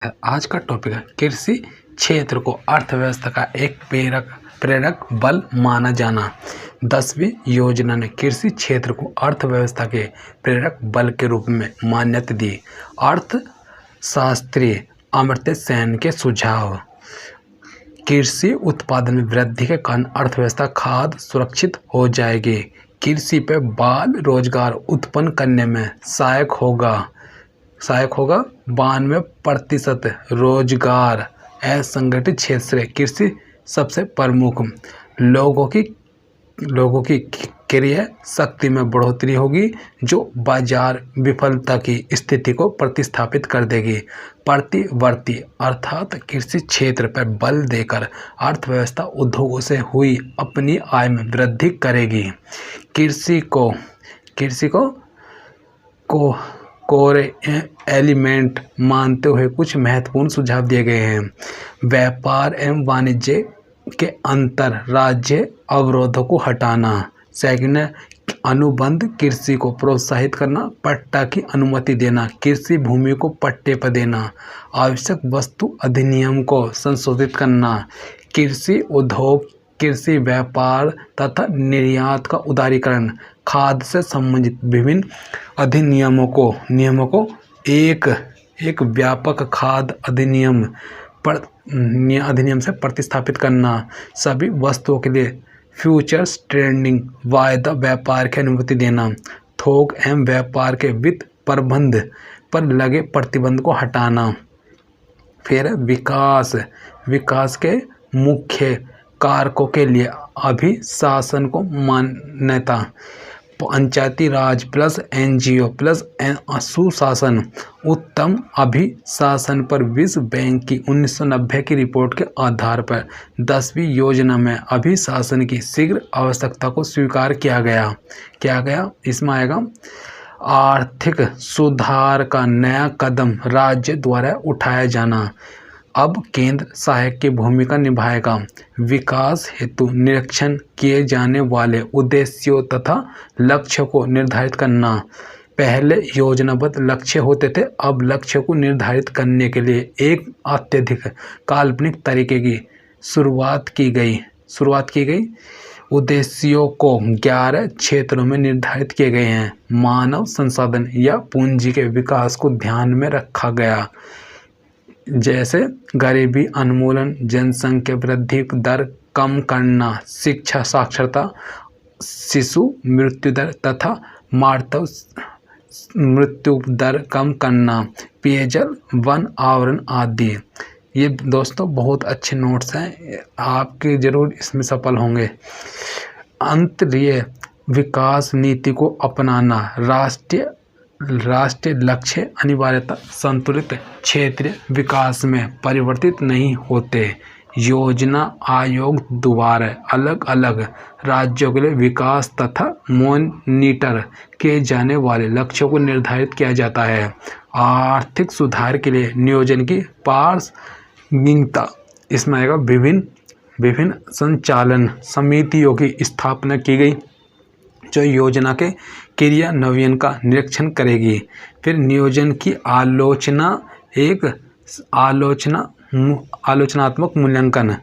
आज का टॉपिक है कृषि क्षेत्र को अर्थव्यवस्था का एक प्रेरक बल माना जाना। 10वीं योजना ने कृषि क्षेत्र को अर्थव्यवस्था के प्रेरक बल के रूप में मान्यता दी। अर्थशास्त्री अमर्त्य सेन के सुझाव। कृषि उत्पादन में वृद्धि के कारण अर्थव्यवस्था खाद्य सुरक्षित हो जाएगी। कृषि पर बाल रोजगार उत्पन्न करने में सहायक होगा। 92% रोजगार असंगठित क्षेत्र से कृषि सबसे प्रमुख। लोगों की क्रय शक्ति में बढ़ोतरी होगी, जो बाजार विफलता की स्थिति को प्रतिस्थापित कर देगी। प्रतिवर्ती अर्थात कृषि क्षेत्र पर बल देकर अर्थव्यवस्था उद्योगों से हुई अपनी आय में वृद्धि करेगी। कृषि को कोर एलिमेंट मानते हुए कुछ महत्वपूर्ण सुझाव दिए गए हैं। व्यापार एवं वाणिज्य के अंतर राज्य अवरोधों को हटाना। सेकंड, अनुबंध कृषि को प्रोत्साहित करना, पट्टा की अनुमति देना, कृषि भूमि को पट्टे पर देना, आवश्यक वस्तु अधिनियम को संशोधित करना, कृषि उद्योग, कृषि व्यापार तथा निर्यात का उदारीकरण, खाद्य से संबंधित विभिन्न अधिनियमों को एक व्यापक खाद्य अधिनियम से प्रतिस्थापित करना, सभी वस्तुओं के लिए फ्यूचर्स ट्रेडिंग वायदा व्यापार की अनुमति देना, थोक एवं व्यापार के वित्त प्रबंध पर लगे प्रतिबंध को हटाना। फिर विकास के मुख्य कारकों के लिए अभिशासन को मान्यता। पंचायती राज प्लस एनजीओ प्लस सुशासन। उत्तम अभिशासन पर विश्व बैंक की 1990 की रिपोर्ट के आधार पर 10वीं योजना में अभिशासन की शीघ्र आवश्यकता को स्वीकार किया गया। इसमें आएगा आर्थिक सुधार का नया कदम राज्य द्वारा उठाया जाना। अब केंद्र सहायक की भूमिका निभाएगा। विकास हेतु निरीक्षण किए जाने वाले उद्देश्यों तथा लक्ष्यों को निर्धारित करना। पहले योजनाबद्ध लक्ष्य होते थे, अब लक्ष्य को निर्धारित करने के लिए एक अत्यधिक काल्पनिक तरीके की शुरुआत की गई। उद्देश्यों को 11 क्षेत्रों में निर्धारित किए गए हैं। मानव संसाधन या पूंजी के विकास को ध्यान में रखा गया, जैसे गरीबी उन्मूलन, जनसंख्या वृद्धि दर कम करना, शिक्षा साक्षरता, शिशु मृत्यु दर तथा मातृ मृत्यु दर कम करना, पेयजल वन आवरण आदि। ये दोस्तों बहुत अच्छे नोट्स हैं, आपके जरूर इसमें सफल होंगे। अंतर्राष्ट्रीय विकास नीति को अपनाना। राष्ट्रीय लक्ष्य अनिवार्यतः संतुलित क्षेत्रीय विकास में परिवर्तित नहीं होते। योजना आयोग द्वारा अलग अलग राज्यों के लिए विकास तथा मॉनिटर किए जाने वाले लक्ष्यों को निर्धारित किया जाता है। आर्थिक सुधार के लिए नियोजन की प्रासंगिकता। इसमें आएगा विभिन्न संचालन समितियों की स्थापना की गई, जो योजना के क्रियान्वयन का निरीक्षण करेगी। फिर नियोजन की आलोचनात्मक मूल्यांकन।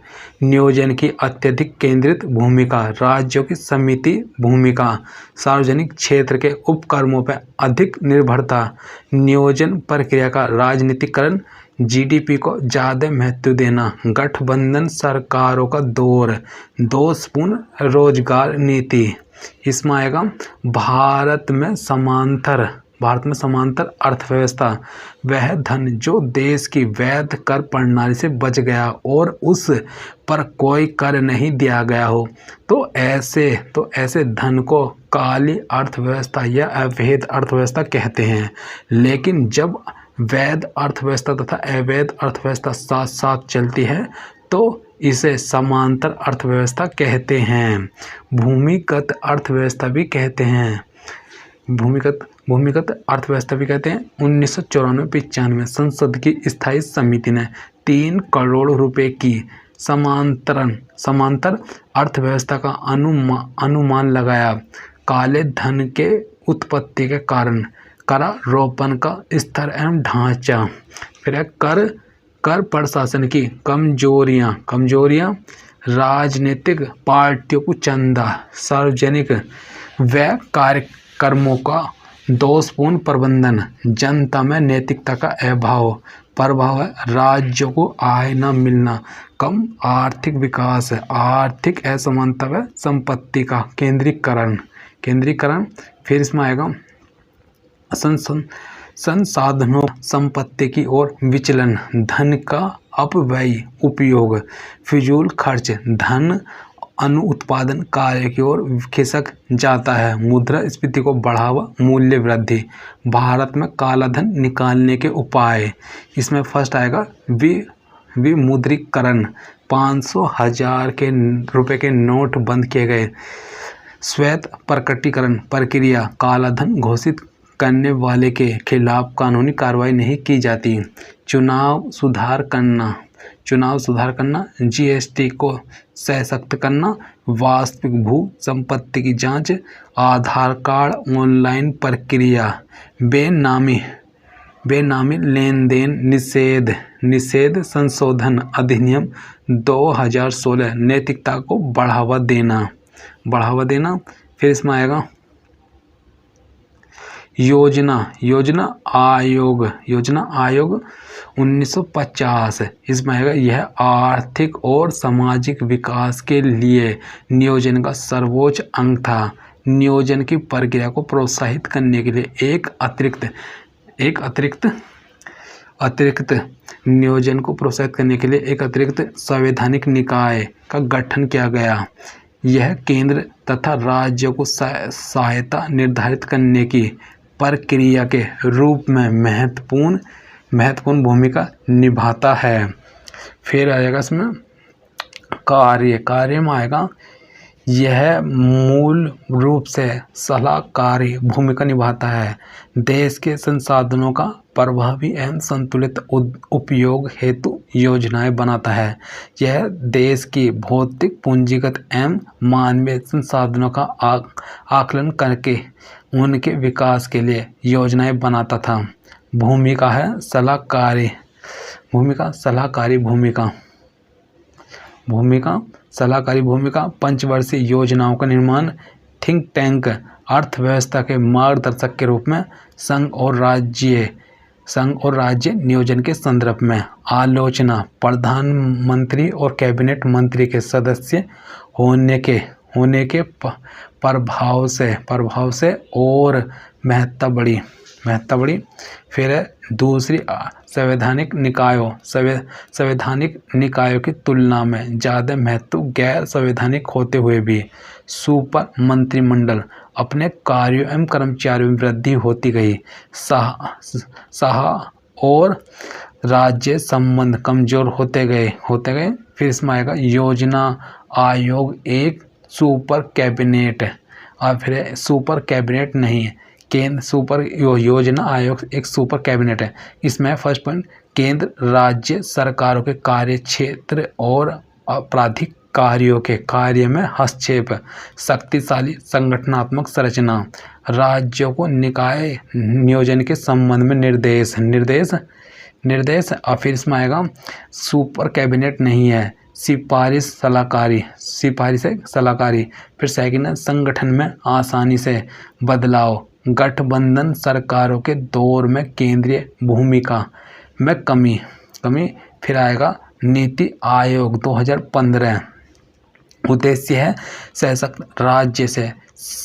नियोजन की अत्यधिक केंद्रित भूमिका, राज्यों की समिति भूमिका, सार्वजनिक क्षेत्र के उपक्रमों पर अधिक निर्भरता, नियोजन प्रक्रिया का राजनीतिकरण, जीडीपी को ज़्यादा महत्व देना, गठबंधन सरकारों का दौर, दोषपूर्ण रोजगार नीति। इसमें आएगा भारत में समांतर अर्थव्यवस्था। वह धन जो देश की वैध कर प्रणाली से बच गया और उस पर कोई कर नहीं दिया गया हो, तो ऐसे धन को काली अर्थव्यवस्था या अवैध अर्थव्यवस्था कहते हैं। लेकिन जब वैध अर्थव्यवस्था तथा अवैध अर्थव्यवस्था साथ साथ चलती है तो इसे समांतर अर्थव्यवस्था कहते हैं। भूमिगत अर्थव्यवस्था भी कहते हैं। 1994-95 संसद की स्थायी समिति ने 3 करोड़ रुपए की समांतर अर्थव्यवस्था का अनुमान लगाया। काले धन के उत्पत्ति के कारण करारोपण का स्तर एवं ढांचा। फिर कर कर प्रशासन की कमजोरियां, राजनीतिक पार्टियों को चंदा, सार्वजनिक व कार्यक्रमों का दोषपूर्ण प्रबंधन, जनता में नैतिकता का अभाव, प्रभाव है राज्यों को आय न मिलना, कम आर्थिक विकास, आर्थिक असमानता व संपत्ति का केंद्रीकरण। फिर इसमें आएगा संसाधनों संपत्ति की ओर विचलन, धन का अपव्यय, उपयोग, फिजूल खर्च, धन अनुत्पादन कार्य की ओर खिसक जाता है, मुद्रास्फीति को बढ़ावा, मूल्य वृद्धि, भारत में काला धन निकालने के उपाय। इसमें फर्स्ट आएगा विमुद्रीकरण, 500, 1000 के रुपए के नोट बंद किए गए, श्वेत प्रकटीकरण प्रक्रिया, काला धन घोषित करने वाले के खिलाफ कानूनी कार्रवाई नहीं की जाती, चुनाव सुधार करना, जीएसटी को सशक्त करना, वास्तविक भू संपत्ति की जांच, आधार कार्ड ऑनलाइन प्रक्रिया, बेनामी लेन देन निषेध संशोधन अधिनियम 2016, नैतिकता को बढ़ावा देना। फिर इसमें आएगा योजना आयोग 1950, इसमें आएगा यह आर्थिक और सामाजिक विकास के लिए नियोजन का सर्वोच्च अंग था। नियोजन की प्रक्रिया को प्रोत्साहित करने के लिए एक अतिरिक्त संवैधानिक निकाय का गठन किया गया। यह केंद्र तथा राज्यों को सहायता निर्धारित करने की प्रक्रिया के रूप में महत्वपूर्ण भूमिका निभाता है। फिर आएगा इसमें कार्य में आएगा, यह मूल रूप से सलाहकारी भूमिका निभाता है, देश के संसाधनों का प्रभावी एवं संतुलित उपयोग हेतु योजनाएं बनाता है। यह देश की भौतिक, पूंजीगत एवं मानवीय संसाधनों का आकलन करके उनके विकास के लिए योजनाएं बनाता था। भूमिका है सलाहकारी भूमिका, पंचवर्षीय योजनाओं का निर्माण, थिंक टैंक, अर्थव्यवस्था के मार्गदर्शक के रूप में, संघ और राज्य नियोजन के संदर्भ में, आलोचना, प्रधानमंत्री और कैबिनेट मंत्री के सदस्य होने के प्रभाव से और महत्ता बढ़ी। फिर दूसरी, संवैधानिक निकायों की तुलना में ज़्यादा महत्व गैर संवैधानिक होते हुए भी सुपर मंत्रिमंडल अपने कार्यों एवं कर्मचारियों में वृद्धि होती गई। और राज्य संबंध कमजोर होते गए। फिर इसमें आएगा योजना आयोग एक सुपर कैबिनेट, और फिर सुपर कैबिनेट नहीं है, योजना आयोग एक सुपर कैबिनेट है। इसमें फर्स्ट पॉइंट, केंद्र राज्य सरकारों के कार्य क्षेत्र और आपराधिक कार्यों के कार्य में हस्तक्षेप, शक्तिशाली संगठनात्मक संरचना, राज्यों को निकाय नियोजन के संबंध में निर्देश। और फिर इसमें आएगा सुपर कैबिनेट नहीं है, सिफारिश सलाहकारी। फिर सेकंड है संगठन में आसानी से बदलाव, गठबंधन सरकारों के दौर में केंद्रीय भूमिका में कमी। फिर आएगा नीति आयोग 2015, उद्देश्य है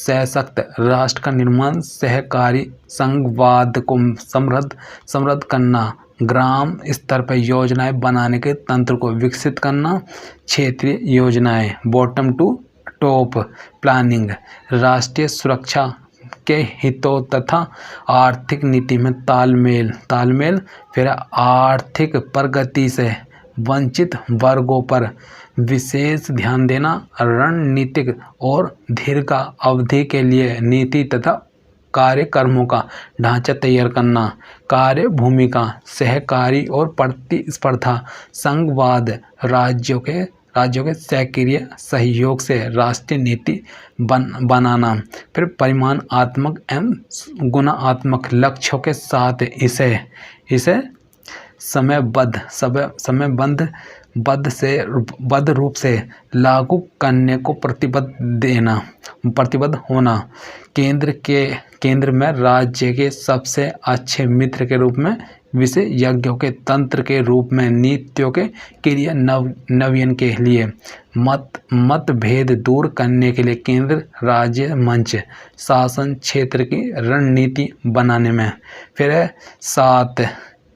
सशक्त राष्ट्र का निर्माण, सहकारी संघवाद को समृद्ध करना, ग्राम स्तर पर योजनाएं बनाने के तंत्र को विकसित करना, क्षेत्रीय योजनाएं, बॉटम टू टॉप प्लानिंग, राष्ट्रीय सुरक्षा के हितों तथा आर्थिक नीति में तालमेल। फिर आर्थिक प्रगति से वंचित वर्गों पर विशेष ध्यान देना, रणनीतिक और दीर्घ अवधि के लिए नीति तथा कार्यक्रमों का ढांचा तैयार करना, कार्य भूमिका, सहकारी और प्रतिस्पर्धा संघवाद, राज्यों के सक्रिय सहयोग से राष्ट्रीय नीति बनाना। फिर परिमाणात्मक एवं गुणात्मक लक्ष्यों के साथ इसे बद्ध रूप से लागू करने को प्रतिबद्ध होना, केंद्र में राज्य के सबसे अच्छे मित्र के रूप में, विशेषज्ञों के तंत्र के रूप में, नीतियों के क्रियान्वयन के लिए, मतभेद दूर करने के लिए केंद्र राज्य मंच, शासन क्षेत्र की रणनीति बनाने में। फिर है 7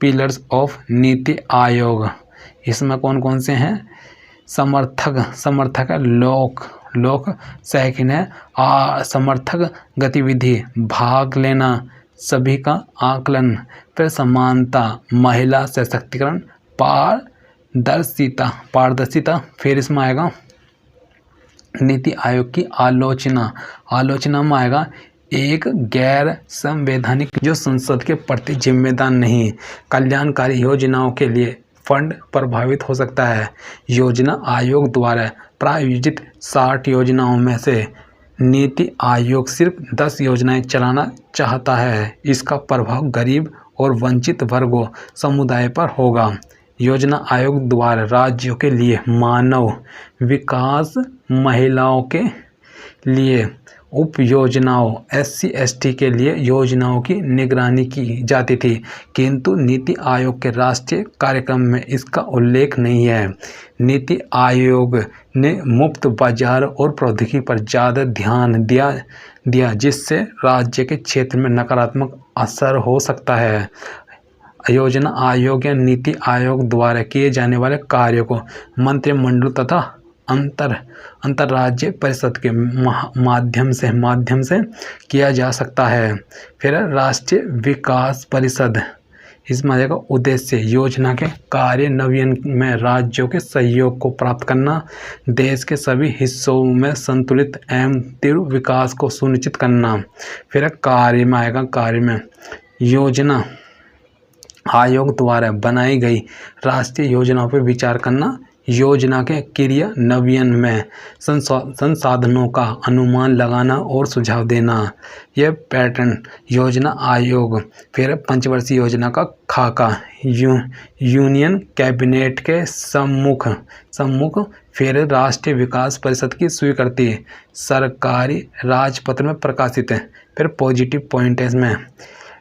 पिलर्स ऑफ नीति आयोग। इसमें कौन कौन से हैं? समर्थक है लोक सेकंड है समर्थक गतिविधि, भाग लेना, सभी का आकलन। फिर समानता, महिला सशक्तिकरण, पारदर्शिता। फिर इसमें आएगा नीति आयोग की आलोचना में आएगा एक गैर संवैधानिक जो संसद के प्रति जिम्मेदार नहीं, कल्याणकारी योजनाओं के लिए फंड प्रभावित हो सकता है। योजना आयोग द्वारा प्रायोजित 60 योजनाओं में से नीति आयोग सिर्फ 10 योजनाएं चलाना चाहता है। इसका प्रभाव गरीब और वंचित वर्गों समुदाय पर होगा। योजना आयोग द्वारा राज्यों के लिए मानव विकास, महिलाओं के लिए उप योजनाओं, SC/ST के लिए योजनाओं की निगरानी की जाती थी, किंतु नीति आयोग के राष्ट्रीय कार्यक्रम में इसका उल्लेख नहीं है। नीति आयोग ने मुफ्त बाजार और प्रौद्योगिकी पर ज़्यादा ध्यान दिया जिससे राज्य के क्षेत्र में नकारात्मक असर हो सकता है। योजना आयोग या नीति आयोग द्वारा किए जाने वाले कार्यों को मंत्रिमंडल तथा अंतर्राज्यीय परिषद के माध्यम से किया जा सकता है। फिर राष्ट्रीय विकास परिषद, इसमें आएगा उद्देश्य योजना के कार्यान्वयन में राज्यों के सहयोग को प्राप्त करना, देश के सभी हिस्सों में संतुलित एवं तीव्र विकास को सुनिश्चित करना। फिर कार्य में आएगा, कार्य में योजना आयोग द्वारा बनाई गई राष्ट्रीय योजनाओं पर विचार करना, योजना के क्रियान्वयन में संसाधनों का अनुमान लगाना और सुझाव देना। यह पैटर्न योजना आयोग। फिर पंचवर्षीय योजना का खाका, यूनियन कैबिनेट के सम्मुख। फिर राष्ट्रीय विकास परिषद की स्वीकृति, सरकारी राजपत्र में प्रकाशित है। फिर पॉजिटिव पॉइंट है इसमें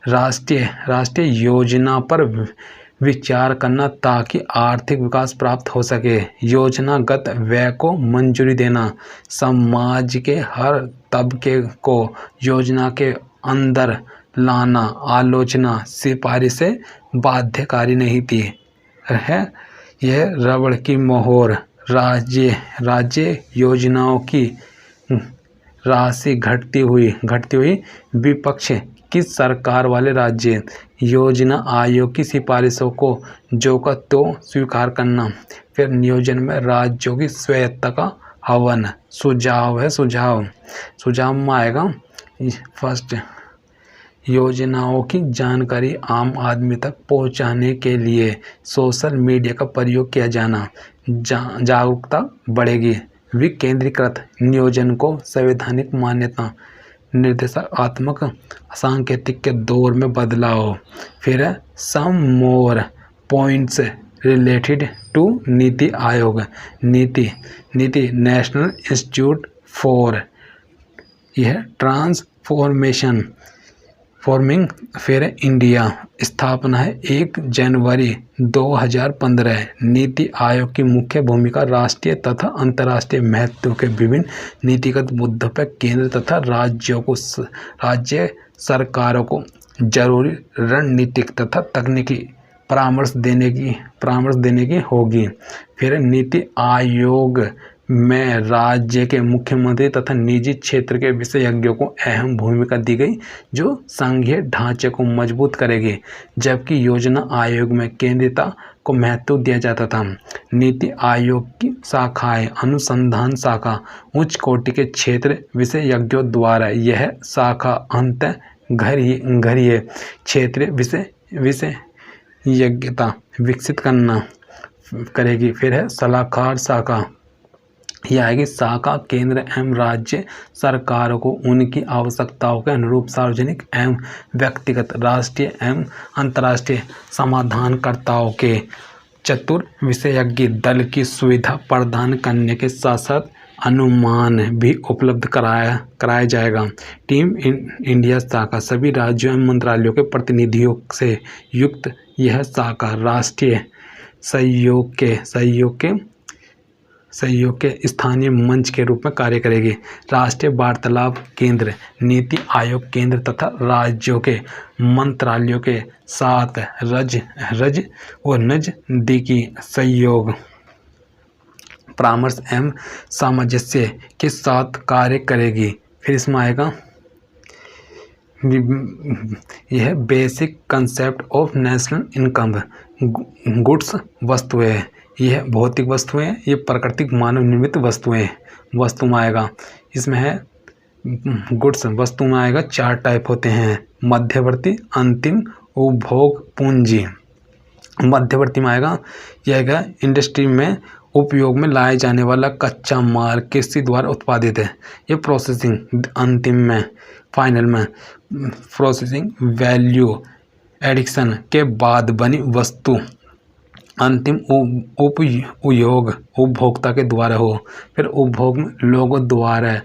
राष्ट्रीय योजना पर विचार करना ताकि आर्थिक विकास प्राप्त हो सके, योजनागत व्यय को मंजूरी देना, समाज के हर तबके को योजना के अंदर लाना, आलोचना सिफारिशें बाध्यकारी नहीं थी है। यह रबड़ की मोहर, राज्य योजनाओं की राशि घटती हुई विपक्ष की सरकार वाले राज्य योजना आयोग की सिफारिशों को जो का तो स्वीकार करना। फिर नियोजन में राज्यों की स्वायत्तता का हवन, सुझाव में आएगा फर्स्ट, योजनाओं की जानकारी आम आदमी तक पहुंचाने के लिए सोशल मीडिया का प्रयोग किया जाना, जागरूकता बढ़ेगी। विकेंद्रीकृत नियोजन को संवैधानिक मान्यता, निर्देशात्मक सांकेतिक के दौर में बदलाव। फिर सम more points related to NITI Aayog, नीति नेशनल इंस्टीट्यूट फॉर यह फॉर्मिंग। फिर इंडिया, स्थापना है 1 जनवरी 2015। नीति आयोग की मुख्य भूमिका राष्ट्रीय तथा अंतर्राष्ट्रीय महत्व के विभिन्न नीतिगत मुद्दों पर केंद्र तथा राज्य सरकारों को जरूरी रणनीतिक तथा तकनीकी परामर्श देने की होगी। फिर नीति आयोग में राज्य के मुख्यमंत्री तथा निजी क्षेत्र के विशेषज्ञों को अहम भूमिका दी गई जो संघीय ढांचे को मजबूत करेगी, जबकि योजना आयोग में केंद्रीयता को महत्व दिया जाता था। नीति आयोग की शाखाएं, अनुसंधान शाखा, उच्च कोटि के क्षेत्र विशेषज्ञों द्वारा यह शाखा अंत घरीय क्षेत्रीय विशेषज्ञता विकसित करना करेगी। फिर है सलाहकार शाखा, यह है कि शाखा केंद्र एवं राज्य सरकारों को उनकी आवश्यकताओं के अनुरूप सार्वजनिक एवं व्यक्तिगत, राष्ट्रीय एवं अंतर्राष्ट्रीय समाधानकर्ताओं के चतुर विशेषज्ञ दल की सुविधा प्रदान करने के साथ साथ अनुमान भी उपलब्ध कराया जाएगा। टीम इंडिया शाखा सभी राज्यों एवं मंत्रालयों के प्रतिनिधियों से युक्त यह शाखा राष्ट्रीय सहयोग के स्थानीय मंच के रूप में कार्य करेगी। राष्ट्रीय वार्तालाप केंद्र नीति आयोग केंद्र तथा राज्यों के मंत्रालयों के साथ नजदीकी सहयोग, परामर्श एवं सामंजस्य के साथ कार्य करेगी। फिर इसमें आएगा यह basic concept of national income, goods वस्तुएं, यह भौतिक वस्तुएं, ये प्राकृतिक मानव निर्मित वस्तु में आएगा। इसमें है गुड्स, वस्तु में आएगा 4 टाइप होते हैं, मध्यवर्ती, अंतिम, उपभोग, पूंजी। मध्यवर्ती में आएगा यह आएगा इंडस्ट्री में उपयोग में लाए जाने वाला कच्चा माल कृषि द्वारा उत्पादित है, ये प्रोसेसिंग। अंतिम में फाइनल में प्रोसेसिंग वैल्यू एडिशन के बाद बनी वस्तु। अंतिम उपयोग उपभोक्ता के द्वारा हो, फिर उपभोग में लोगों द्वारा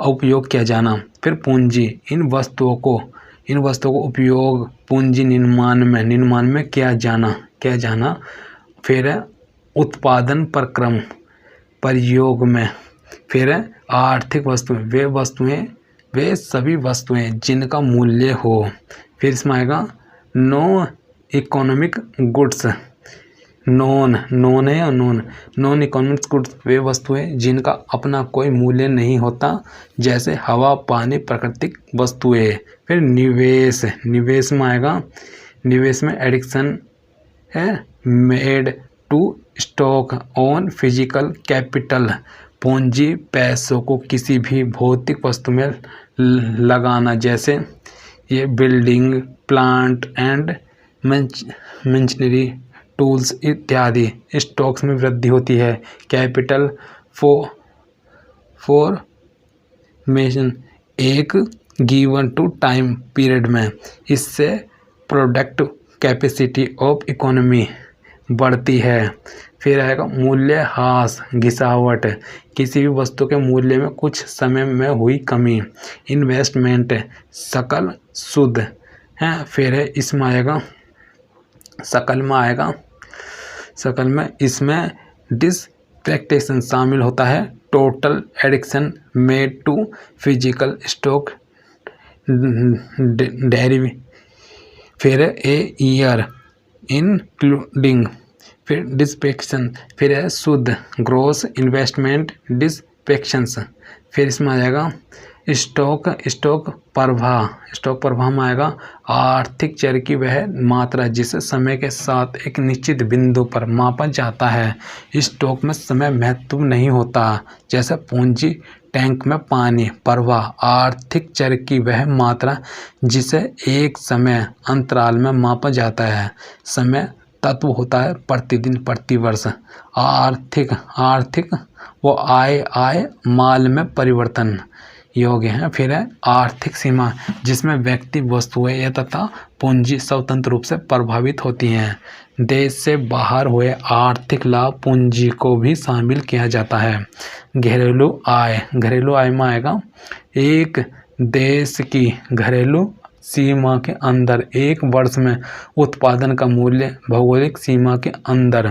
उपयोग किया जाना। फिर पूंजी, इन वस्तुओं को उपयोग पूंजी निर्माण में किया जाना। फिर उत्पादन प्रक्रम प्रयोग में। फिर आर्थिक वस्तुएं, वे सभी वस्तुएं जिनका मूल्य हो। फिर इसमें आएगा no economic goods, non economic goods, वे वस्तुएं जिनका अपना कोई मूल्य नहीं होता, जैसे हवा, पानी, प्राकृतिक वस्तुएं। फिर निवेश में आएगा, निवेश में एडिक्शन है made to stock on physical capital, पूंजी पैसों को किसी भी भौतिक वस्तु में लगाना, जैसे ये building, plant and machinery, tools इत्यादि। स्टॉक्स में वृद्धि होती है। कैपिटल फॉर्मेशन एक गिवन टू टाइम पीरियड में, इससे प्रोडक्ट कैपेसिटी ऑफ इकोनॉमी बढ़ती है। फिर आएगा मूल्य ह्रास, घिसावट, किसी भी वस्तु के मूल्य में कुछ समय में हुई कमी। इन्वेस्टमेंट, सकल शुद्ध है। फिर है इसमें आएगा सकल में इसमें डिसपेक्टेशन शामिल होता है। Total addition made to physical stock derive. फिर ए ईयर इंक्लूडिंग। फिर डिसपेक्शन, फिर है शुद्ध ग्रोस इन्वेस्टमेंट डिसपेक्शंस। फिर इसमें आ जाएगा स्टॉक प्रवाह में आएगा आर्थिक चर की वह मात्रा जिसे समय के साथ एक निश्चित बिंदु पर मापा जाता है। स्टॉक में समय महत्व नहीं होता, जैसे पूंजी टैंक में पानी। प्रवाह आर्थिक चर की वह मात्रा जिसे एक समय अंतराल में मापा जाता है। समय तत्व होता है प्रतिदिन, प्रतिवर्ष। आर्थिक वो आय माल में परिवर्तन योग्य है। फिर है आर्थिक सीमा, जिसमें व्यक्ति, वस्तुएं या तथा पूंजी स्वतंत्र रूप से प्रभावित होती हैं। देश से बाहर हुए आर्थिक लाभ पूंजी को भी शामिल किया जाता है। घरेलू आय में आएगा एक देश की घरेलू सीमा के अंदर एक वर्ष में उत्पादन का मूल्य भौगोलिक सीमा के अंदर।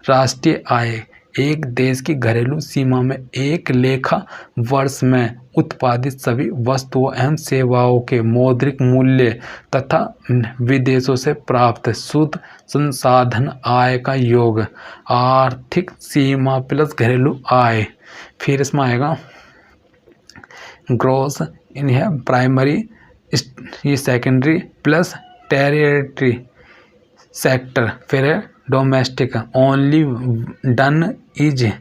राष्ट्रीय आय एक देश की घरेलू सीमा में एक लेखा वर्ष में उत्पादित सभी वस्तुओं एवं सेवाओं के मौद्रिक मूल्य तथा विदेशों से प्राप्त शुद्ध संसाधन आय का योग। आर्थिक सीमा प्लस घरेलू आय। फिर इसमें आएगा ग्रॉस इन्हें प्राइमरी, ये सेकेंडरी प्लस टेरिटरी सेक्टर। फिर है domestic only done is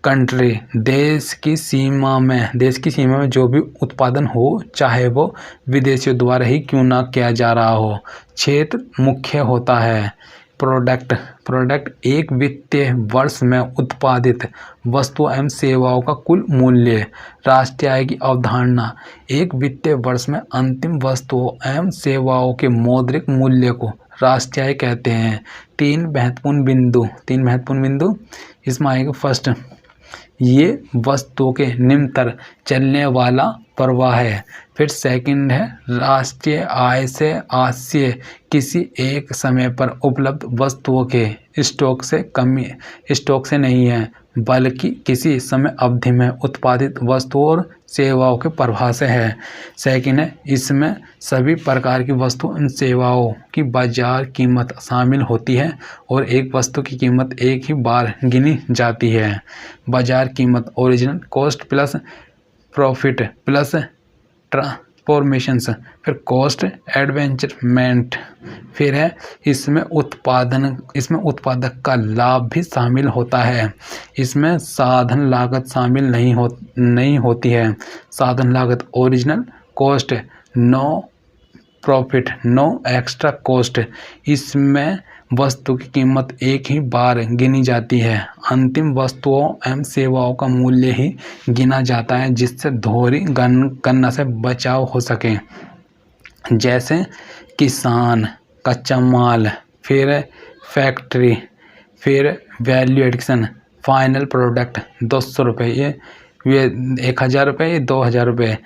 country, देश की सीमा में जो भी उत्पादन हो, चाहे वो विदेशियों द्वारा ही क्यों ना किया जा रहा हो। क्षेत्र मुख्य होता है, प्रोडक्ट एक वित्तीय वर्ष में उत्पादित वस्तुओं एवं सेवाओं का कुल मूल्य। राष्ट्रीय आय की अवधारणा एक वित्तीय वर्ष में अंतिम वस्तुओं एवं सेवाओं के मौद्रिक मूल्य को राष्ट्रीय आय कहते हैं। तीन महत्वपूर्ण बिंदु इसमें आएगा। फर्स्ट, ये वस्तुओं के निरंतर चलने वाला प्रवाह है। फिर सेकंड है, राष्ट्रीय आय से आशय किसी एक समय पर उपलब्ध वस्तुओं के स्टॉक से नहीं है, बल्कि किसी समय अवधि में उत्पादित वस्तुओं और सेवाओं के प्रवाह से है। सेकंड है, इसमें सभी प्रकार की वस्तुओं एवं सेवाओं की बाजार कीमत शामिल होती है और एक वस्तु की कीमत एक ही बार गिनी जाती है। बाजार कीमत original cost plus profit plus transformations. फिर कॉस्ट एडवेंचरमेंट। फिर है इसमें उत्पादक का लाभ भी शामिल होता है। इसमें साधन लागत शामिल नहीं होती है। साधन लागत original cost, no profit no extra cost. इसमें वस्तु की कीमत एक ही बार गिनी जाती है। अंतिम वस्तुओं एवं सेवाओं का मूल्य ही गिना जाता है, जिससे दोहरी गणना से बचाव हो सके। जैसे किसान, कच्चा माल, फिर फैक्ट्री, फिर वैल्यू एडिशन, फाइनल प्रोडक्ट 200 रुपये, ये 1000 रुपये, ये 2000 रुपये,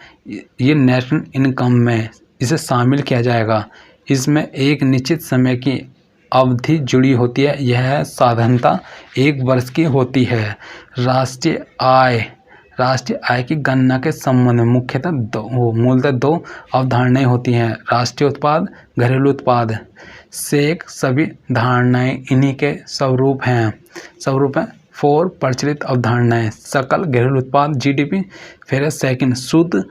ये नेशनल इनकम में इसे शामिल किया जाएगा। इसमें एक निश्चित समय की अवधि जुड़ी होती है। यह साधारणतः 1 वर्ष की होती है। राष्ट्रीय आय की गणना के संबंध में मूलतः दो अवधारणाएं होती हैं। राष्ट्रीय उत्पाद, घरेलू उत्पाद से सभी धारणाएं इन्हीं के स्वरूप हैं। 4 प्रचलित अवधारणाएं। सकल घरेलू उत्पाद जीडीपी, फिर सेकंड शुद्ध,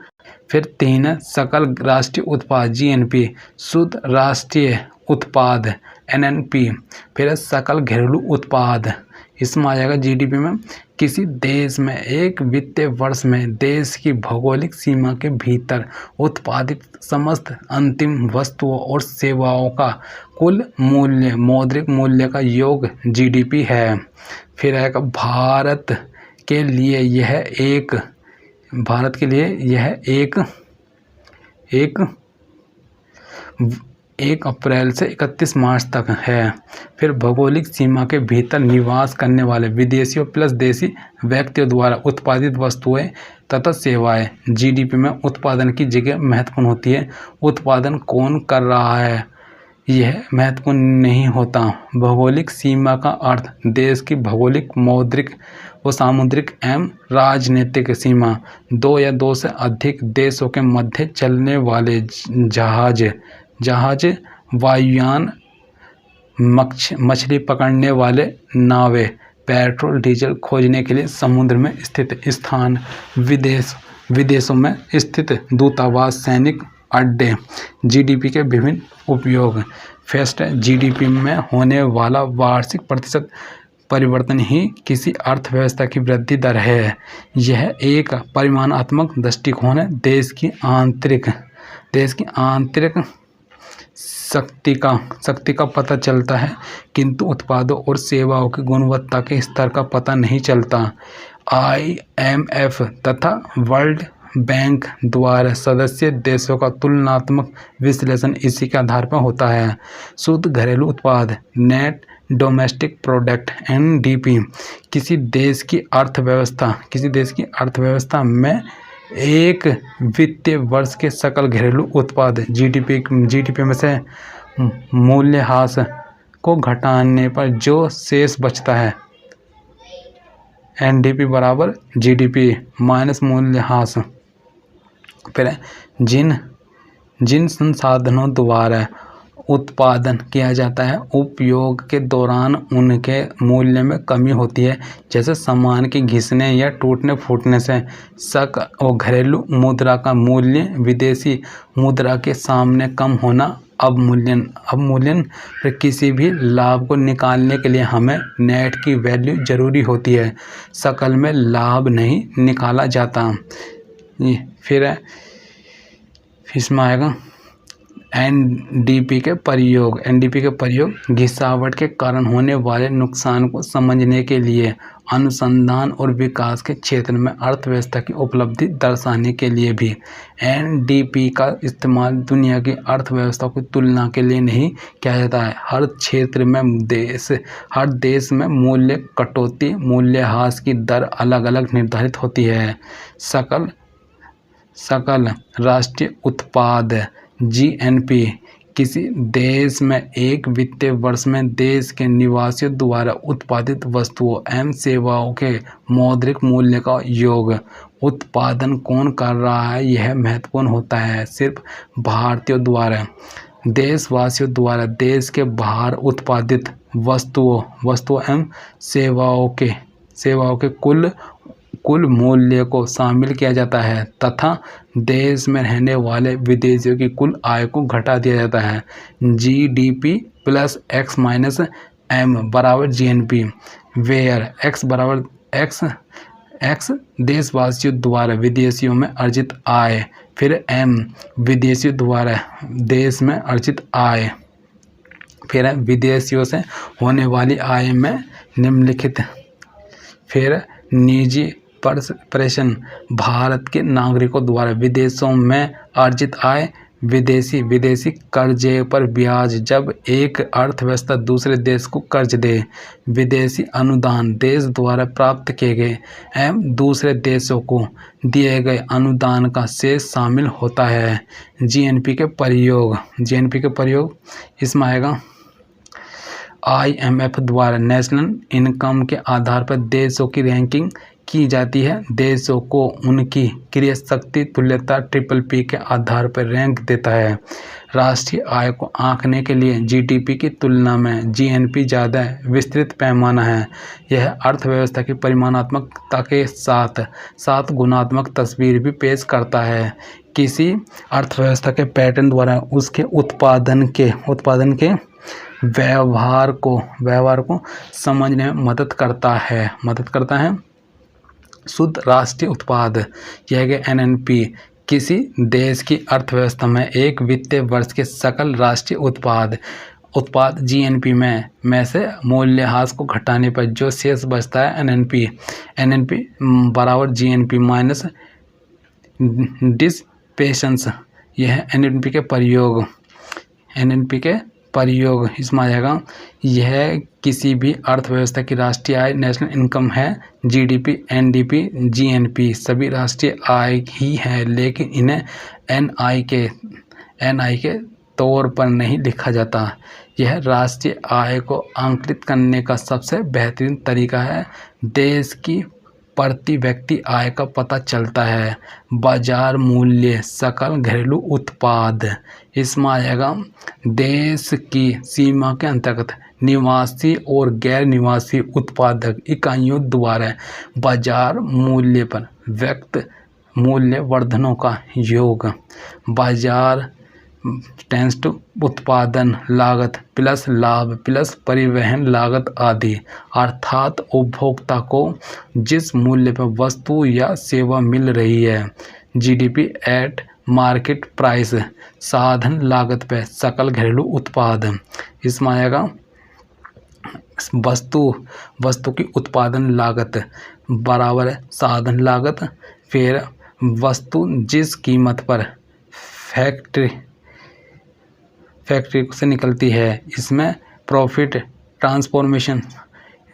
फिर 3 सकल राष्ट्रीय उत्पाद जीएनपी, शुद्ध राष्ट्रीय उत्पाद एनएनपी, फिर सकल घरेलू उत्पाद। इसमें आ जाएगा जीडीपी में किसी देश में एक वित्तीय वर्ष में देश की भौगोलिक सीमा के भीतर उत्पादित समस्त अंतिम वस्तुओं और सेवाओं का कुल मूल्य, मौद्रिक मूल्य का योग जीडीपी है। फिर आएगा भारत के लिए यह 1 अप्रैल से 31 मार्च तक है। फिर भौगोलिक सीमा के भीतर निवास करने वाले विदेशियों प्लस देशी व्यक्तियों द्वारा उत्पादित वस्तुएं तथा सेवाएं। जीडीपी में उत्पादन की जगह महत्वपूर्ण होती है। उत्पादन कौन कर रहा है यह महत्वपूर्ण नहीं होता। भौगोलिक सीमा का अर्थ देश की भौगोलिक, मौद्रिक व सामुद्रिक एवं राजनीतिक सीमा। 2 या 2 से अधिक देशों के मध्य चलने वाले जहाज, वायुयान, मछली पकड़ने वाले नावें, पेट्रोल डीजल खोजने के लिए समुद्र में स्थित स्थान, विदेशों में स्थित दूतावास, सैनिक अड्डे। जीडीपी के विभिन्न उपयोग। फर्स्ट, जीडीपी में होने वाला वार्षिक प्रतिशत परिवर्तन ही किसी अर्थव्यवस्था की वृद्धि दर है। यह एक परिमाणात्मक दृष्टिकोण है। देश की आंतरिक शक्ति का पता चलता है, किंतु उत्पादों और सेवाओं की गुणवत्ता के स्तर का पता नहीं चलता। IMF तथा वर्ल्ड बैंक द्वारा सदस्य देशों का तुलनात्मक विश्लेषण इसी के आधार पर होता है। शुद्ध घरेलू उत्पाद, नेट डोमेस्टिक प्रोडक्ट, NDP, किसी देश की अर्थव्यवस्था में एक वित्तीय वर्ष के सकल घरेलू उत्पाद जीडीपी में से मूल्यह्रास को घटाने पर जो शेष बचता है, NDP बराबर जीडीपी माइनस मूल्यह्रास। फिर जिन संसाधनों द्वारा उत्पादन किया जाता है, उपयोग के दौरान उनके मूल्य में कमी होती है, जैसे सामान के घिसने या टूटने फूटने से। सकल और घरेलू मुद्रा का मूल्य विदेशी मुद्रा के सामने कम होना। अवमूल्यन पर किसी भी लाभ को निकालने के लिए हमें नेट की वैल्यू जरूरी होती है। सकल में लाभ नहीं निकाला जाता। फिर इसमें आएगा एनडीपी के प्रयोग घिसावट के कारण होने वाले नुकसान को समझने के लिए, अनुसंधान और विकास के क्षेत्र में अर्थव्यवस्था की उपलब्धि दर्शाने के लिए भी। एनडीपी का इस्तेमाल दुनिया की अर्थव्यवस्था की तुलना के लिए नहीं किया जाता है। हर देश में मूल्य कटौती, मूल्यह्रास की दर अलग अलग निर्धारित होती है। सकल राष्ट्रीय उत्पाद जीएनपी किसी देश में एक वित्तीय वर्ष में देश के निवासियों द्वारा उत्पादित वस्तुओं एवं सेवाओं के मौद्रिक मूल्य का योग। उत्पादन कौन कर रहा है यह महत्वपूर्ण होता है। सिर्फ भारतीयों द्वारा, देशवासियों द्वारा देश के बाहर उत्पादित वस्तुओं एवं सेवाओं के कुल मूल्य को शामिल किया जाता है तथा देश में रहने वाले विदेशियों की कुल आय को घटा दिया जाता है। GDP plus X minus M बराबर जीएनपी, वेयर एक्स देशवासियों द्वारा विदेशियों में अर्जित आय, फिर एम विदेशियों द्वारा देश में अर्जित आय, फिर विदेशियों से होने वाली आय में निम्नलिखित, फिर निजी प्रेषण भारत के नागरिकों द्वारा विदेशों में अर्जित आय, विदेशी कर्जे पर ब्याज जब एक अर्थव्यवस्था दूसरे देश को कर्ज दे, विदेशी अनुदान देश द्वारा प्राप्त किए गए एवं दूसरे देशों को दिए गए अनुदान का शेष शामिल होता है। जीएनपी के प्रयोग इसमें आएगा IMF द्वारा नेशनल इनकम के आधार पर देशों की रैंकिंग की जाती है। देशों को उनकी क्रय शक्ति तुल्यता PPP के आधार पर रैंक देता है। राष्ट्रीय आय को आंकने के लिए जीडीपी की तुलना में जीएनपी ज़्यादा विस्तृत पैमाना है। यह अर्थव्यवस्था की परिमाणात्मकता के साथ गुणात्मक तस्वीर भी पेश करता है। किसी अर्थव्यवस्था के पैटर्न द्वारा उसके उत्पादन के व्यवहार को समझने में मदद करता है। शुद्ध राष्ट्रीय उत्पाद यह एनएनपी किसी देश की अर्थव्यवस्था में एक वित्तीय वर्ष के सकल राष्ट्रीय उत्पाद जीएनपी में से मूल्यह्रास को घटाने पर जो शेष बचता है एनएनपी बराबर जीएनपी माइनस डिस्पेशंस। यह एनएनपी के प्रयोग इसमें आ जाएगा। यह किसी भी अर्थव्यवस्था की राष्ट्रीय आय नेशनल इनकम है। जीडीपी, एनडीपी, जीएनपी सभी राष्ट्रीय आय ही है, लेकिन इन्हें एनआई के तौर पर नहीं लिखा जाता। यह राष्ट्रीय आय को आंकलित करने का सबसे बेहतरीन तरीका है। देश की प्रति व्यक्ति आय का पता चलता है। बाजार मूल्य सकल घरेलू उत्पाद इसमें आएगा। देश की सीमा के अंतर्गत निवासी और गैर निवासी उत्पादक इकाइयों द्वारा बाजार मूल्य पर व्यक्त मूल्य वर्धनों का योग। बाजार टेंस टू उत्पादन लागत प्लस लाभ प्लस परिवहन लागत आदि, अर्थात उपभोक्ता को जिस मूल्य पर वस्तु या सेवा मिल रही है। जीडीपी एट मार्केट प्राइस साधन लागत पर सकल घरेलू उत्पाद इसमें आएगा। वस्तु की उत्पादन लागत बराबर है साधन लागत, फिर वस्तु जिस कीमत पर फैक्ट्री से निकलती है इसमें प्रॉफिट, ट्रांसफॉर्मेशन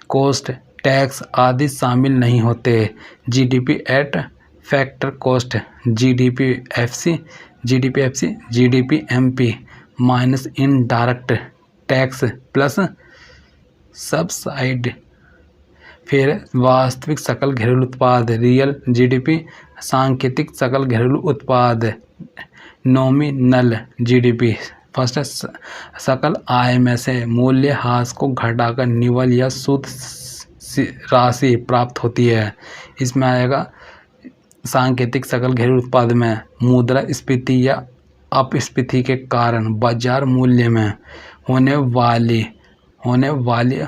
कॉस्ट, टैक्स आदि शामिल नहीं होते। GDP at factor cost GDPFC, GDPMP minus indirect tax plus subsidy. फिर वास्तविक सकल घरेलू उत्पाद रियल जीडीपी, सांकेतिक सकल घरेलू उत्पाद नॉमिनल जीडीपी। फर्स्ट है सकल आय में से मूल्यह्रास को घटाकर निवल या शुद्ध राशि प्राप्त होती है। इसमें आएगा सांकेतिक सकल घरेलू उत्पाद में मुद्रास्फीति या अपस्फीति के कारण बाजार मूल्य में होने वाले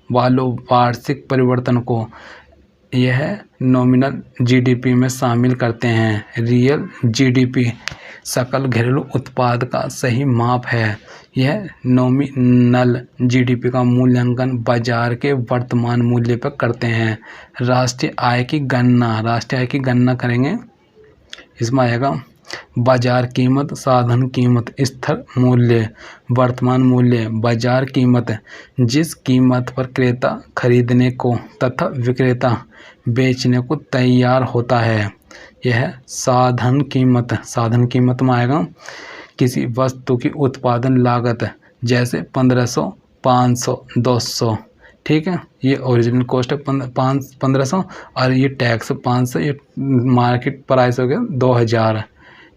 वार्षिक परिवर्तन को यह नॉमिनल जीडीपी में शामिल करते हैं। रियल जीडीपी सकल घरेलू उत्पाद का सही माप है। यह नॉमिनल जीडीपी का मूल्यांकन बाजार के वर्तमान मूल्य पर करते हैं। राष्ट्रीय आय की गणना करेंगे। इसमें आएगा बाजार कीमत, साधन कीमत, स्थिर मूल्य, वर्तमान मूल्य। बाजार कीमत जिस कीमत पर क्रेता खरीदने को तथा विक्रेता बेचने को तैयार होता है। यह साधन कीमत में आएगा किसी वस्तु की उत्पादन लागत, जैसे 1500, 500, 200। ठीक है, ये ओरिजिनल कॉस्ट है 1500 और ये टैक्स 500, ये मार्केट प्राइस हो गया 2000।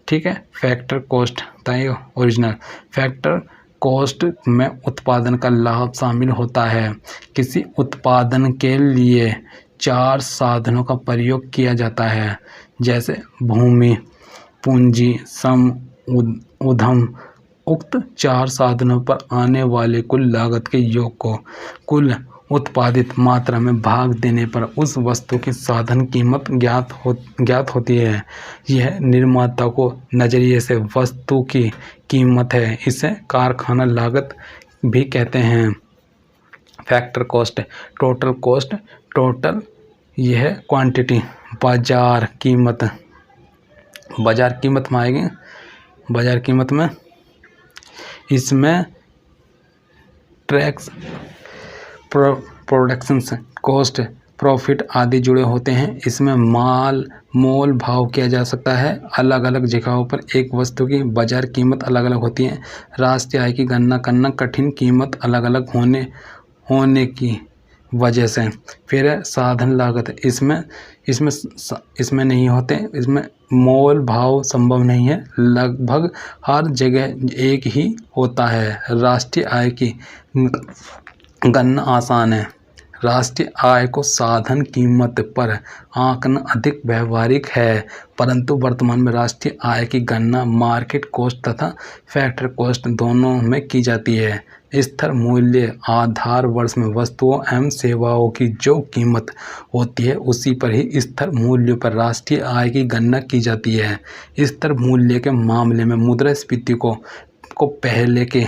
ठीक है, फैक्टर कॉस्ट बताइए ओरिजिनल। फैक्टर कॉस्ट में उत्पादन का लाभ शामिल होता है। किसी उत्पादन के लिए 4 साधनों का प्रयोग किया जाता है, जैसे भूमि, पूंजी, श्रम, उद्यम। उक्त 4 साधनों पर आने वाले कुल लागत के योग को कुल उत्पादित मात्रा में भाग देने पर उस वस्तु की साधन कीमत ज्ञात होती है। यह निर्माता को नज़रिए से वस्तु की कीमत है। इसे कारखाना लागत भी कहते हैं। Factor cost, total cost, total यह क्वांटिटी। बाजार कीमत में आएगी। बाजार कीमत में इसमें टैक्स, प्रोडक्शन कॉस्ट, प्रॉफिट आदि जुड़े होते हैं। इसमें मोल भाव किया जा सकता है। अलग अलग जगहों पर एक वस्तु की बाजार कीमत अलग अलग होती है। राष्ट्रीय आय की गणना करना कठिन, कीमत अलग अलग होने की वजह से। फिर है साधन लागत। इसमें नहीं होते, इसमें मोल भाव संभव नहीं है। लगभग हर जगह एक ही होता है। राष्ट्रीय आय की गणना आसान है। राष्ट्रीय आय को साधन कीमत पर आंकना अधिक व्यवहारिक है, परंतु वर्तमान में राष्ट्रीय आय की गणना मार्केट कॉस्ट तथा फैक्टर कॉस्ट दोनों में की जाती है। स्थिर मूल्य आधार वर्ष में वस्तुओं एवं सेवाओं की जो कीमत होती है उसी पर ही स्थिर मूल्य पर राष्ट्रीय आय की गणना की जाती है। स्थिर मूल्य के मामले में मुद्रास्फीति को पहले के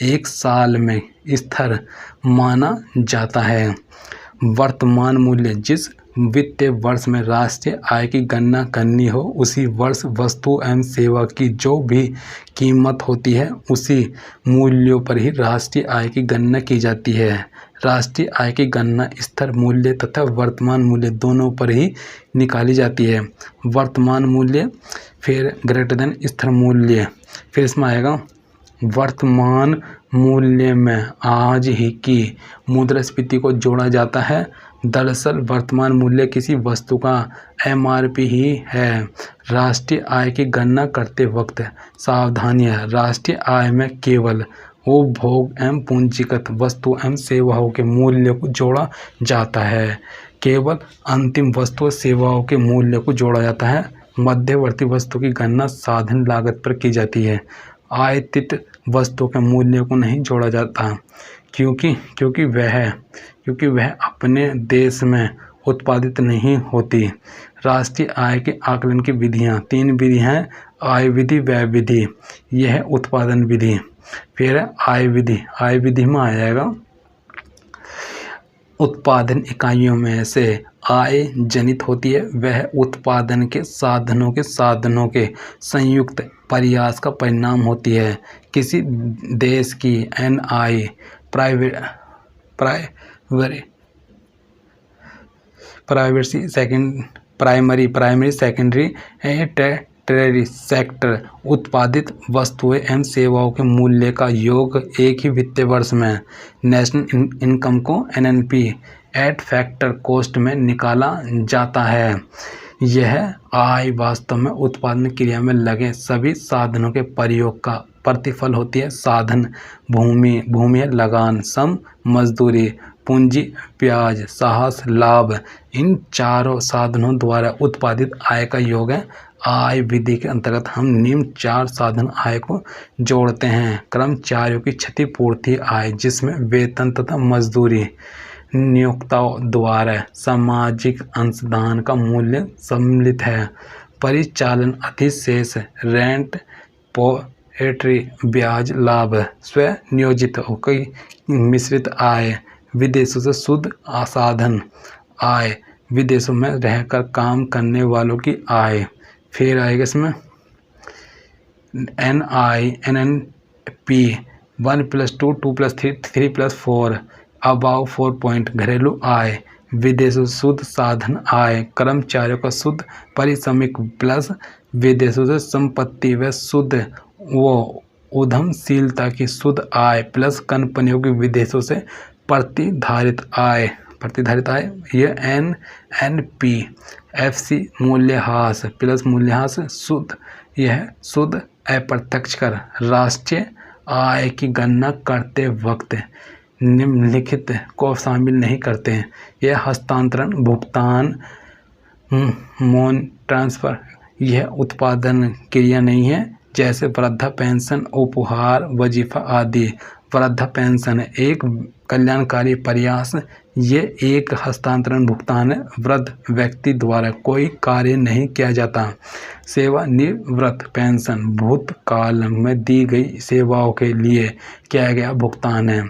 1 साल में स्थिर माना जाता है। वर्तमान मूल्य जिस वित्तीय वर्ष में राष्ट्रीय आय की गणना करनी हो उसी वर्ष वस्तु एवं सेवा की जो भी कीमत होती है उसी मूल्यों पर ही राष्ट्रीय आय की गणना की जाती है। राष्ट्रीय आय की गणना स्थिर मूल्य तथा वर्तमान मूल्य दोनों पर ही निकाली जाती है। वर्तमान मूल्य फिर ग्रेटर देन स्थिर मूल्य। फिर इसमें आएगा वर्तमान मूल्य में आज ही की मुद्रास्फीति को जोड़ा जाता है। दरअसल वर्तमान मूल्य किसी वस्तु का एमआरपी ही है। राष्ट्रीय आय की गणना करते वक्त सावधानियां। राष्ट्रीय आय में केवल उपभोग एवं पूंजीगत वस्तु एवं सेवाओं के मूल्य को जोड़ा जाता है। केवल अंतिम वस्तु सेवाओं के मूल्य को जोड़ा जाता है। मध्यवर्ती वस्तु की गणना साधन लागत पर की जाती है। आयातित वस्तु के मूल्य को नहीं जोड़ा जाता क्योंकि वह अपने देश में उत्पादित नहीं होती। राष्ट्रीय आय के आकलन की विधियाँ 3 विधियाँ हैं। आय विधि, व्यय विधि, यह उत्पादन विधि। फिर आय विधि में आ जाएगा उत्पादन इकाइयों में से आय जनित होती है। वह उत्पादन के साधनों के संयुक्त प्रयास का परिणाम होती है। किसी देश की एनआई प्राइमरी सेकेंडरी टेररी सेक्टर उत्पादित वस्तुएं एवं सेवाओं के मूल्य का योग एक ही वित्तीय वर्ष में नेशनल इनकम को एनएनपी एट फैक्टर कॉस्ट में निकाला जाता है। यह आय वास्तव में उत्पादन क्रिया में लगे सभी साधनों के प्रयोग का प्रतिफल होती है। साधन भूमि लगान, श्रम मजदूरी, पूंजी ब्याज, साहस लाभ, इन चारों साधनों द्वारा उत्पादित आय का योग है। आय विधि के अंतर्गत हम निम्न 4 साधन आय को जोड़ते हैं। कर्मचारियों की क्षतिपूर्ति आय, जिसमें वेतन तथा मजदूरी नियोक्ताओं द्वारा सामाजिक अंशदान का मूल्य सम्मिलित है। परिचालन अधिशेष, रेंट, पोएट्री, ब्याज लाभ, स्वनियोजित कई मिश्रित आय, विदेशों से शुद्ध आसाधन आय, विदेशों में रहकर काम करने वालों की आय। फिर आएगा इसमें NNP 1+2 2+3 3+4 अबाव 4 पॉइंट घरेलू आय, विदेशों से शुद्ध साधन आय, कर्मचारियों का शुद्ध पारिश्रमिक प्लस विदेशों से संपत्ति व शुद्ध वो उद्यमशीलता की शुद्ध आय प्लस कंपनियों की विदेशों से प्रतिधारित आय यह NNP-FC मूल्यह्रास प्लस मूल्यह्रास शुद्ध, यह शुद्ध अप्रत्यक्ष कर राष्ट्रीय आय की गणना करते वक्त निम्नलिखित को शामिल नहीं करते हैं। यह हस्तांतरण, भुगतान, मोन ट्रांसफर, यह उत्पादन क्रिया नहीं है, जैसे वृद्धा पेंशन, उपहार, वजीफा आदि। वृद्धा पेंशन एक कल्याणकारी प्रयास, ये एक हस्तांतरण भुगतान है, वृद्ध व्यक्ति द्वारा कोई कार्य नहीं किया जाता। सेवानिवृत्त पेंशन भूतकाल में दी गई सेवाओं के लिए किया गया भुगतान है,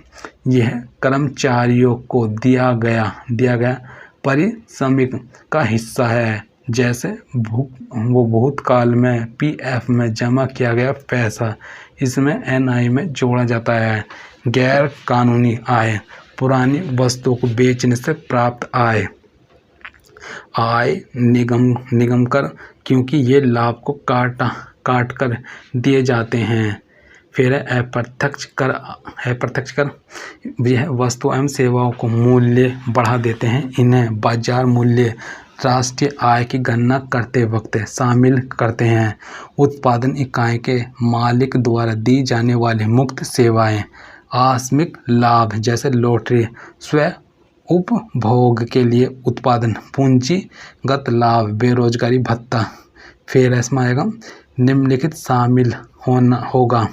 यह कर्मचारियों को दिया गया पारिश्रमिक का हिस्सा है, जैसे वो भूतकाल में PF में जमा किया गया पैसा, इसमें NI में जोड़ा जाता है। गैर कानूनी आय, पुरानी वस्तुओं को बेचने से प्राप्त आय निगम कर, क्योंकि ये लाभ को काट कर दिए जाते हैं। फिर अप्रत्यक्ष कर यह वस्तु एवं सेवाओं को मूल्य बढ़ा देते हैं, इन्हें बाजार मूल्य राष्ट्रीय आय की गणना करते वक्त शामिल करते हैं। उत्पादन इकाई के मालिक द्वारा दी जाने वाली मुक्त सेवाएं, आकस्मिक लाभ जैसे लॉटरी, स्व उपभोग के लिए उत्पादन, पूंजीगत लाभ, बेरोजगारी भत्ता। फिर इसमें आएगा निम्नलिखित शामिल होगा,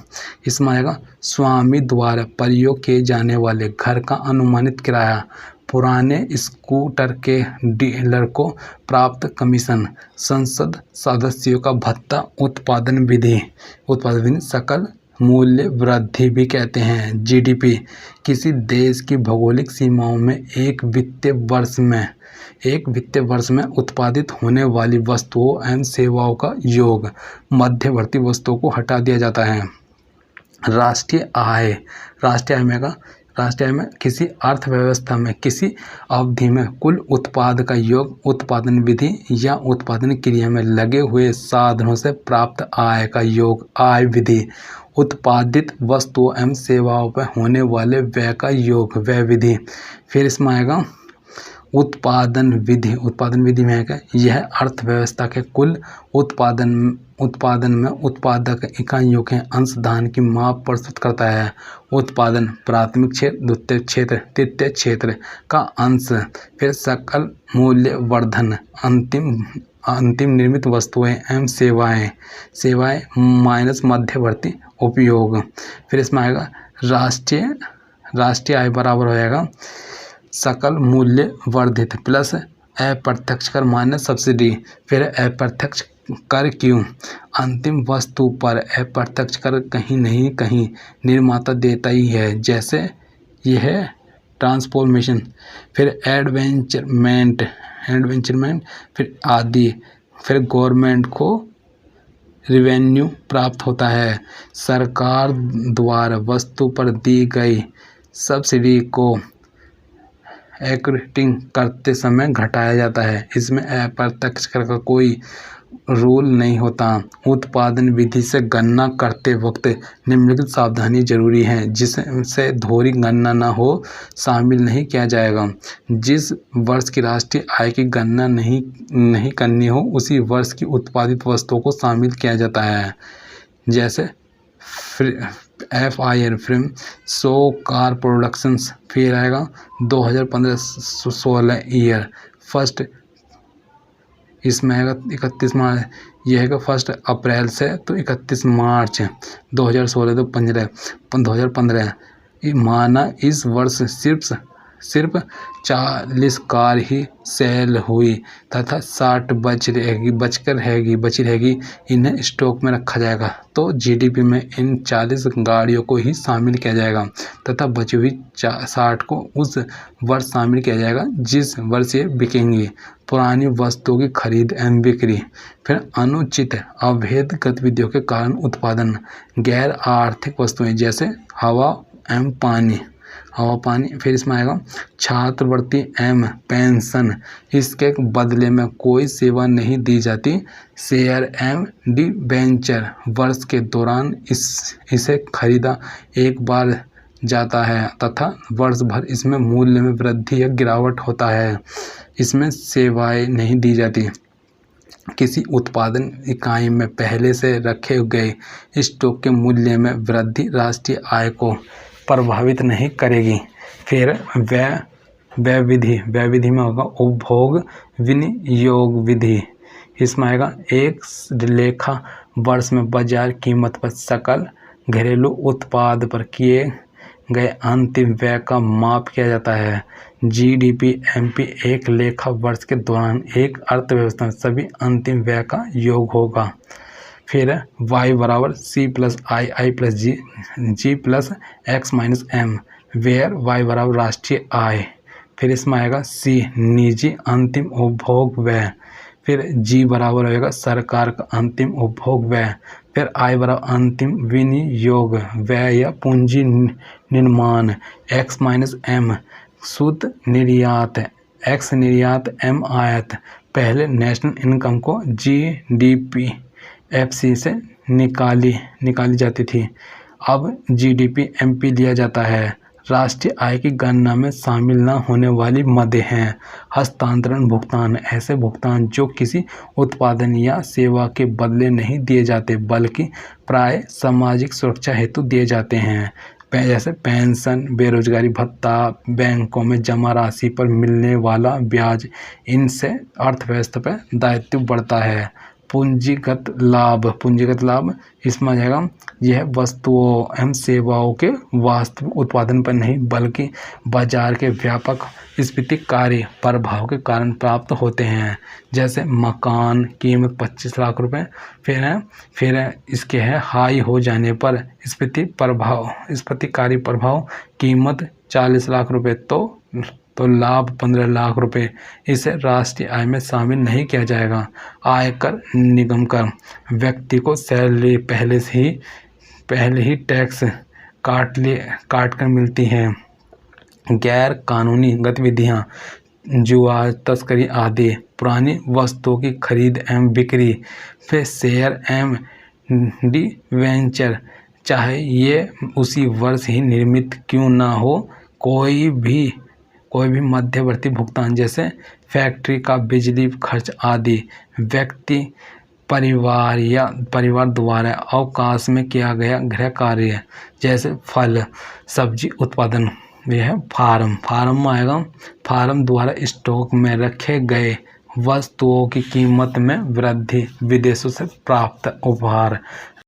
इसमें आएगा स्वामी द्वारा प्रयोग किए जाने वाले घर का अनुमानित किराया, पुराने स्कूटर के डीलर को प्राप्त कमीशन, संसद सदस्यों का भत्ता, उत्पादन विधि सकल मूल्य वृद्धि भी कहते हैं। GDP किसी देश की भौगोलिक सीमाओं में एक वित्तीय वर्ष में उत्पादित होने वाली वस्तुओं एवं सेवाओं का योग, मध्यवर्ती वस्तुओं को हटा दिया जाता है। राष्ट्रीय आय में किसी अर्थव्यवस्था में किसी अवधि में कुल उत्पाद का योग, उत्पादन विधि या उत्पादन क्रिया में लगे हुए साधनों से प्राप्त आय का योग, आय विधि, उत्पादित वस्तुओं एवं सेवाओं पर होने वाले व्यय का योग, व्यय विधि। फिर इसमें आएगा उत्पादन विधि में है यह अर्थव्यवस्था के कुल उत्पादन में उत्पादक इकाइयों के अंशदान की माप प्रस्तुत करता है। उत्पादन प्राथमिक क्षेत्र, द्वितीय क्षेत्र, तृतीय क्षेत्र का अंश। फिर सकल मूल्य वर्धन, अंतिम निर्मित वस्तुएं एवं सेवाएं माइनस मध्यवर्ती उपयोग। फिर इसमें आएगा राष्ट्रीय आय बराबर हो जाएगा सकल मूल्य वर्धित प्लस अप्रत्यक्ष कर माइनस सब्सिडी। फिर अप्रत्यक्ष कर क्यों, अंतिम वस्तु पर अप्रत्यक्ष कर कहीं नहीं कहीं निर्माता देता ही है, जैसे यह ट्रांसफॉर्मेशन। फिर एडवेंचरमेंट फिर आदि। फिर गवर्नमेंट को रिवेन्यू प्राप्त होता है। सरकार द्वारा वस्तु पर दी गई सब्सिडी को एक्टिंग करते समय घटाया जाता है, इसमें अप्रत्यक्ष कर का कोई रूल नहीं होता। उत्पादन विधि से गणना करते वक्त निम्नलिखित सावधानी जरूरी है, जिससे दोहरी गणना न हो, शामिल नहीं किया जाएगा। जिस वर्ष की राष्ट्रीय आय की गणना नहीं करनी हो, उसी वर्ष की उत्पादित वस्तुओं को शामिल किया जाता है, जैसे FIR film so car productions. फिर आएगा 2015-16 ईयर फर्स्ट, इसमें आएगा 31 मार्च, यह है 1 अप्रैल से तो 31 मार्च 2016 तो 2015 माना इस वर्ष सिर्फ सिर्फ 40 कार ही सेल हुई तथा 60 बची रहेगी। इन्हें स्टॉक में रखा जाएगा। तो जीडीपी में इन 40 गाड़ियों को ही शामिल किया जाएगा तथा बची हुई 60 को उस वर्ष शामिल किया जाएगा जिस वर्ष ये बिकेंगी। पुरानी वस्तुओं की खरीद एवं बिक्री। फिर अनुचित अवैध गतिविधियों के कारण उत्पादन। गैर आर्थिक वस्तुएं जैसे हवा एवं पानी। फिर इसमें आएगा छात्रवृत्ति एवं पेंशन, इसके बदले में कोई सेवा नहीं दी जाती। शेयर एवं डिबेंचर, वर्ष के दौरान इसे खरीदा एक बार जाता है तथा वर्ष भर इसमें मूल्य में वृद्धि या गिरावट होता है। इसमें सेवाएं नहीं दी जाती। किसी उत्पादन इकाई में पहले से रखे गए स्टॉक के मूल्य में वृद्धि राष्ट्रीय आय को प्रभावित नहीं करेगी। फिर व्यय विधि में होगा उपभोग विनियोग विधि। इसमें आएगा एक लेखा वर्ष में बाजार कीमत पर सकल घरेलू उत्पाद पर किए गए अंतिम व्यय का माप किया जाता है। जीडीपी एमपी एक लेखा वर्ष के दौरान एक अर्थव्यवस्था में सभी अंतिम व्यय का योग होगा। फिर y बराबर c plus I plus G plus X minus M, where y बराबर राष्ट्रीय आय। फिर इसमें आएगा c निजी अंतिम उपभोग व्यय। फिर g बराबर होगा सरकार का अंतिम उपभोग व्यय। फिर i बराबर अंतिम विनियोग व्यय या पूंजी निर्माण। x माइनस एम शुद्ध निर्यात, x निर्यात एम आयात। पहले नेशनल इनकम को जीडीपी एफसी से निकाली जाती थी, अब जीडीपी एमपी लिया जाता है। राष्ट्रीय आय की गणना में शामिल न होने वाली मदें हैं हस्तांतरण भुगतान, ऐसे भुगतान जो किसी उत्पादन या सेवा के बदले नहीं दिए जाते बल्कि प्राय सामाजिक सुरक्षा हेतु दिए जाते हैं, जैसे पेंशन, बेरोजगारी भत्ता, बैंकों में जमा राशि पर मिलने वाला ब्याज। इनसे अर्थव्यवस्था पर दायित्व बढ़ता है। पूंजीगत लाभ इसमें आ जाएगा यह वस्तुओं एवं सेवाओं के वास्तविक उत्पादन पर नहीं बल्कि बाजार के व्यापक स्फीतिकारी प्रभाव के कारण प्राप्त होते हैं। जैसे मकान कीमत 25 लाख रुपए, फिर इसके है हाई हो जाने पर स्फीतिकारी प्रभाव कीमत 40 लाख रुपए तो लाभ 15 लाख रुपए। इसे राष्ट्रीय आय में शामिल नहीं किया जाएगा। आयकर निगम कर, व्यक्ति को सैलरी पहले ही टैक्स काट कर मिलती है। गैर कानूनी गतिविधियां, जुआ, तस्करी आदि। पुरानी वस्तुओं की खरीद एवं बिक्री। फिर शेयर एवं डिवेंचर, चाहे ये उसी वर्ष ही निर्मित क्यों ना हो, कोई भी मध्यवर्ती भुगतान जैसे फैक्ट्री का बिजली खर्च आदि। व्यक्ति परिवार द्वारा अवकाश में किया गया गृह कार्य जैसे फल सब्जी उत्पादन। यह है फार्म में आएगा फार्म द्वारा स्टॉक में रखे गए वस्तुओं की कीमत में वृद्धि, विदेशों से प्राप्त उपहार।